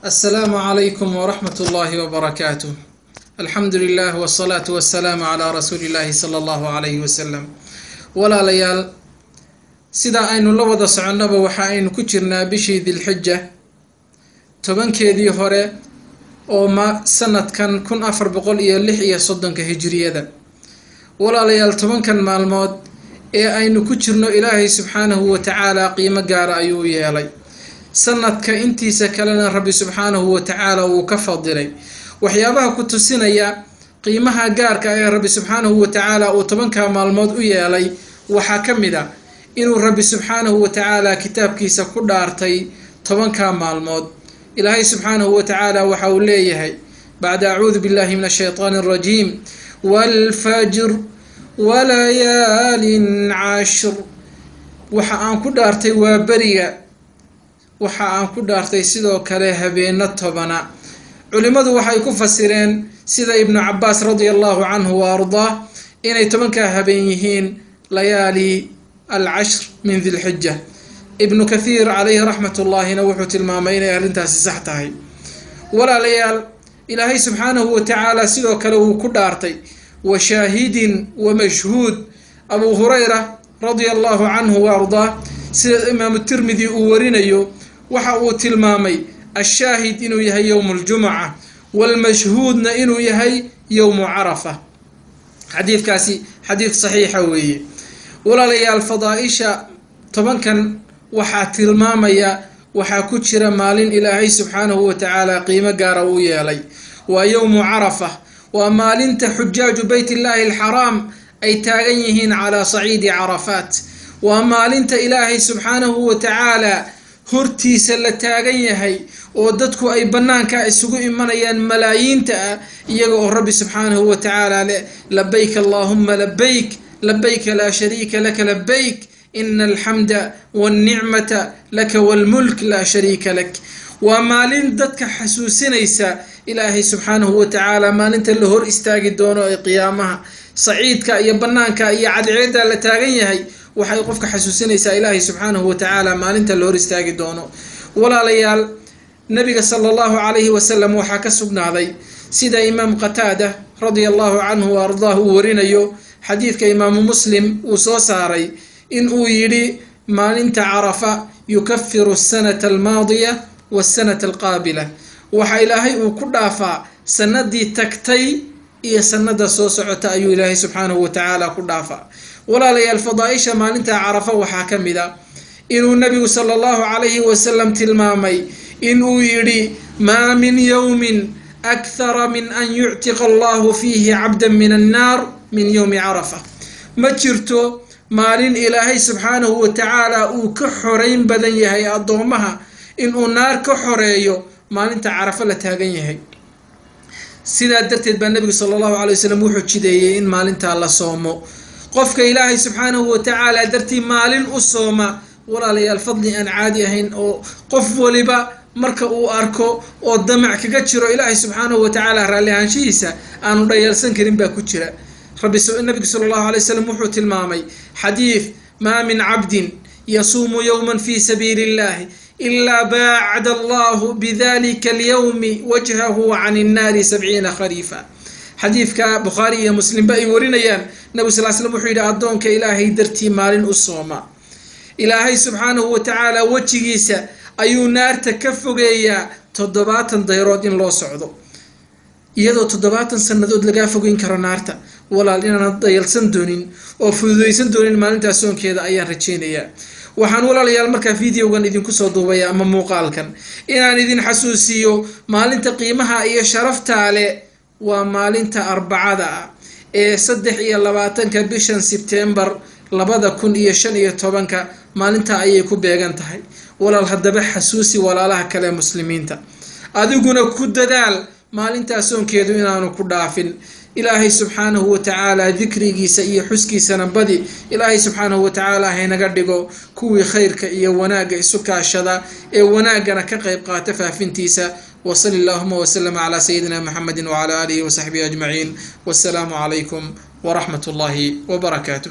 السلام عليكم ورحمة الله وبركاته. الحمد لله والصلاة والسلام على رسول الله صلى الله عليه وسلم. ولا ليال سيدا أين اللوضة سعنبا وحاين كترنا بشي ذي الحجة طبان كيدي هوري وما سنة كان أفر بقول إيا اللحية صدن كهجرية ذا ولا ليال طبان كان مع الموت إيا أين كترنا إلهي سبحانه وتعالى قيمة قارة أيو يالي sanadka intiisa kalena rabbi subxaanahu wa ta'ala uu ka fadilay waxyaabaha ku tusinaya qiimaha gaarka ee rabbi subxaanahu wa ta'ala uu 10 maalmood u yeelay waxa kamida inuu rabbi subxaanahu wa ta'ala kitaabkiisa ku dhaartay 10 maalmood ilaahay subxaanahu wa ta'ala waxa uu leeyahay ba'da a'uudhu billahi minash shaytaanir rajiim wal fajr wa layaalin 'ashr waxa aan ku dhaartay waa bariga waxa aan ku dhaartay sidoo kale habeena 10 culimadu waxay ku fasireen sida ibn Abbas radiyallahu anhu wa arda inay 10 habeen yihiin layaali al-ashr min dhil hijja ibn kathir alayhi rahmatullahi wuxuu tilmaamay inay arintaasi sax tahay wala layaal ilaahay subhanahu wa ta'ala sidoo kale uu ku dhaartay wa shahidin wa mashhud abu hurayra radiyallahu anhu wa arda sida imam at-tirmidhi uu warinayo waxa uu tilmaamay الشاهد إنه يهي يوم الجمعة والمشهود إنه يهي يوم عرفة حديث كاسي حديث صحيح وي ولا لي الفضائشة طبعا كان وحا تلماميا وحا كتشر مال إلهي سبحانه وتعالى قيمة قاروية لي ويوم عرفة ومال حجاج بيت الله الحرام أي تاغيهن على صعيد عرفات ومال إلهي سبحانه وتعالى hortiisa la taagan yahay oo dadku ay banaanka isugu imanayaan malaayiinta iyaga oo rabbi subhanahu wa ta'ala labbayk allahumma labbayk labbayk la sharika lak labbayk innal hamda wan ni'mata lak wal mulk la sharika lak wa maalin dadka xasuusinaysa ilaahi subhanahu wa ta'ala maalinta la hor istaagi doono ee qiyaamaha saciidka iyo banaanka iyo cadceeda la taagan yahay waxay qofka xasuusinaysaa ilaahi subhanahu wa ta'ala maalinta loo istaagi doono walaalayaal nabiga sallallahu alayhi wa sallam waxa ka sugnaaday sida imam qatada radiyallahu anhu wa ardaahu warinayo xadiidka imam muslim uu soo saaray in uu yiri maalinta arafa yukaffiru as-sanata al-maadiya was-sanata al-qaabila waxa ilaahay uu ku dhaafaa sanadii tagtay iyo sanada soo socota ayuu ilaahay subhanahu wa ta'ala ku dhaafaa ولا لي الفضائشة ما انت عرفه وحاكمدا إنه النبي صلى الله عليه وسلم تلمامي إنه يري ما من يوم أكثر من أن يعتق الله فيه عبدا من النار من يوم عرفة ما جرتو مالين إلهي سبحانه وتعالى وكحرين بدن يهي أضومها إنه نار كحريو ما انت عرفه لتاقين سيدا درتد بالنبي صلى الله عليه وسلم وحو جديه إن مالين الله صومو قفك إلهي سبحانه وتعالى درتي مالين أصوما ولا لي الفضل أن عاديهن أو قف ولبا مركا أو أركو أو الدمع كجتشرو إلهي سبحانه وتعالى راليهان شيسا أنو ريالسن كريم باكوتشرا النبي صلى الله عليه وسلم وحوت المامي حديث ما من عبد يصوم يوما في سبيل الله إلا باعد الله بذلك اليوم وجهه عن النار 70 خريفا حديث كبخاري مسلم بأي ورينيان نبي صلى الله عليه وسلم وحيد أدونك إلهي درتي مالين أصوما إلهي سبحانه وتعالى وجهيسا أيو نار تكفقيا تضباطا ديرودين لو سعودو يدو تضباطا سندود لقافقين كرنارتا ولا لنا ضيلسن دونين أو فذيسن دونين مالين تاسون كيدا أيان رجينيا waxaan walaalayaal marka fiidiyogan idin ku soo duubaya ama muuqaalkan inaan idin xasuusiyo maalinta qiimaha iyo sharafta leh waa maalinta arbacada ee 23 bishan September 2015 maalinta ayay ku beegan tahay walaal hadaba xasuusi walaalaha kale muslimiinta adiguna ku dadaal maalinta soonkeedu inaanu ku dhaafin ilaahay subhanahu wa ta'ala dhikrigiisa iyo xuskiisana badi ilaahay subhanahu wa ta'ala haynaga dhigo kuwii khayrka iyo wanaaga isu kaashada ee wanaagana ka qayb qaata faafintiisa وصلى اللهم وسلم على سيدنا محمد وعلى آله وصحبه أجمعين والسلام عليكم ورحمة الله وبركاته.